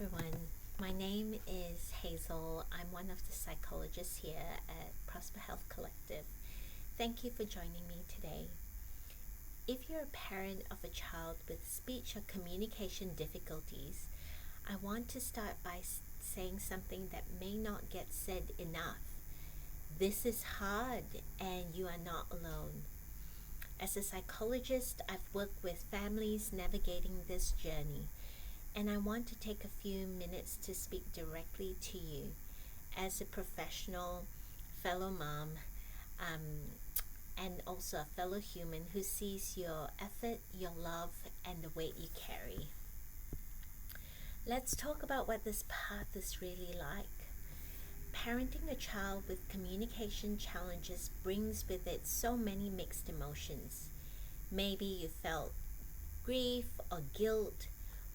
everyone. My name is Hazel. I'm one of the psychologists here at Prosper Health Collective. Thank you for joining me today. If you're a parent of a child with speech or communication difficulties, I want to start by saying something that may not get said enough. This is hard and you are not alone. As a psychologist, I've worked with families navigating this journey, and I want to take a few minutes to speak directly to you as a professional, fellow mom, and also a fellow human who sees your effort, your love, and the weight you carry. Let's talk about what this path is really like. Parenting a child with communication challenges brings with it so many mixed emotions. Maybe you felt grief or guilt,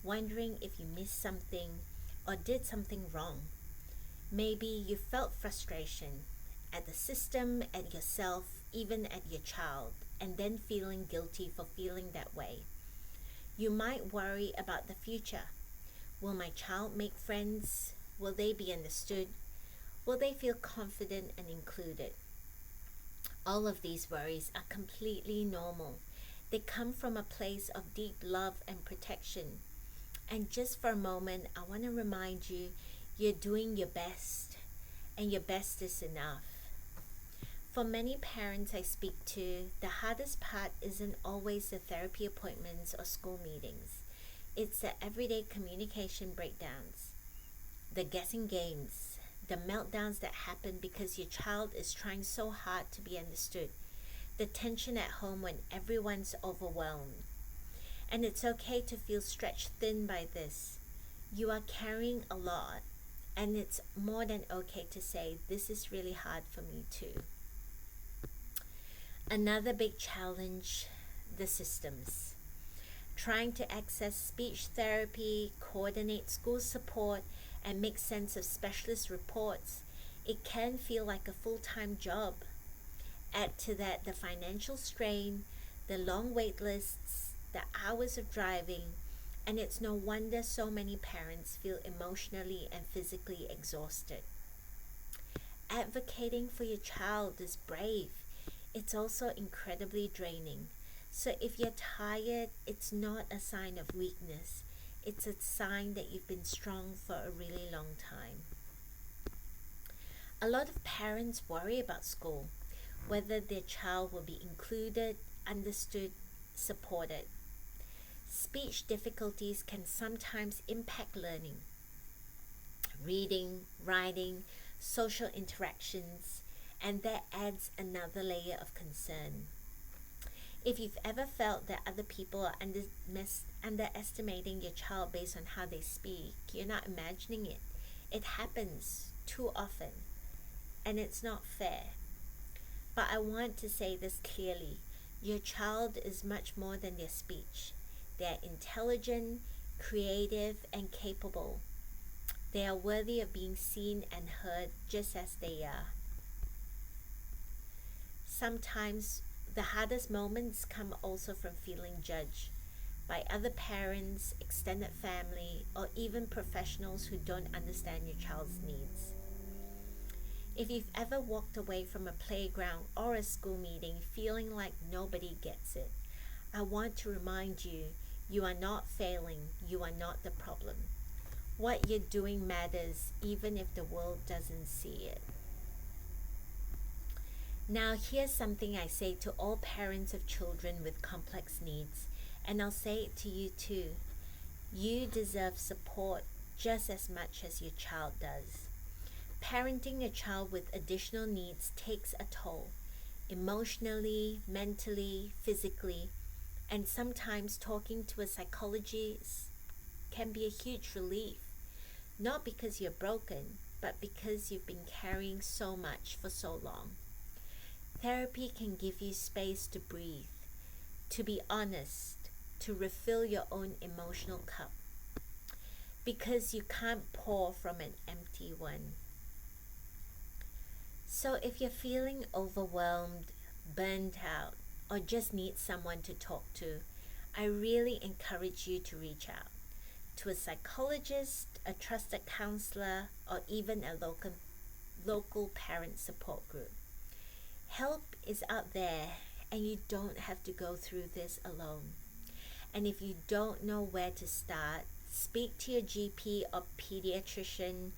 wondering if you missed something or did something wrong. Maybe you felt frustration at the system, at yourself, even at your child, and then feeling guilty for feeling that way. You might worry about the future. Will my child make friends? Will they be understood? Will they feel confident and included? All of these worries are completely normal. They come from a place of deep love and protection. And just for a moment, I want to remind you, you're doing your best, and your best is enough. For many parents I speak to, the hardest part isn't always the therapy appointments or school meetings. It's the everyday communication breakdowns, the guessing games, the meltdowns that happen because your child is trying so hard to be understood, the tension at home when everyone's overwhelmed. And it's okay to feel stretched thin by this. You are carrying a lot, and it's more than okay to say, this is really hard for me too. Another big challenge, the systems. Trying to access speech therapy, coordinate school support, and make sense of specialist reports, it can feel like a full-time job. Add to that the financial strain, the long wait lists, the hours of driving, and it's no wonder so many parents feel emotionally and physically exhausted. Advocating for your child is brave. It's also incredibly draining. So if you're tired, it's not a sign of weakness. It's a sign that you've been strong for a really long time. A lot of parents worry about school, whether their child will be included, understood, supported. Speech difficulties can sometimes impact learning, reading, writing, social interactions, and that adds another layer of concern. If you've ever felt that other people are underestimating your child based on how they speak, you're not imagining it. It happens too often, and it's not fair. But I want to say this clearly. Your child is much more than their speech. They're intelligent, creative, and capable. They are worthy of being seen and heard just as they are. Sometimes the hardest moments come also from feeling judged by other parents, extended family, or even professionals who don't understand your child's needs. If you've ever walked away from a playground or a school meeting feeling like nobody gets it, I want to remind you, you are not failing, you are not the problem. What you're doing matters even if the world doesn't see it. Now here's something I say to all parents of children with complex needs, and I'll say it to you too. You deserve support just as much as your child does. Parenting a child with additional needs takes a toll, emotionally, mentally, physically, and sometimes talking to a psychologist can be a huge relief. Not because you're broken, but because you've been carrying so much for so long. Therapy can give you space to breathe, to be honest, to refill your own emotional cup. Because you can't pour from an empty one. So if you're feeling overwhelmed, burned out, or just need someone to talk to, I really encourage you to reach out. to a psychologist, a trusted counselor, or even a local parent support group. Help is out there, and you don't have to go through this alone. And if you don't know where to start, speak to your GP or pediatrician.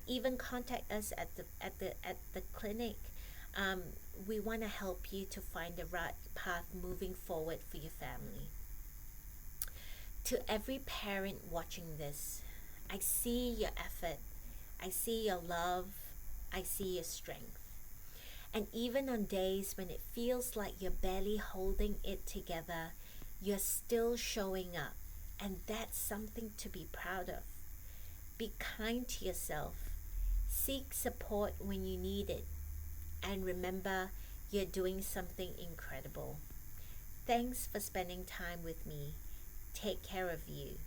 Even contact us at the clinic. We want to help you to find the right path moving forward for your family. To every parent watching this, I see your effort, I see your love, I see your strength. And even on days when it feels like you're barely holding it together, you're still showing up. And that's something to be proud of. Be kind to yourself. Seek support when you need it. And remember, you're doing something incredible. Thanks for spending time with me. Take care of you.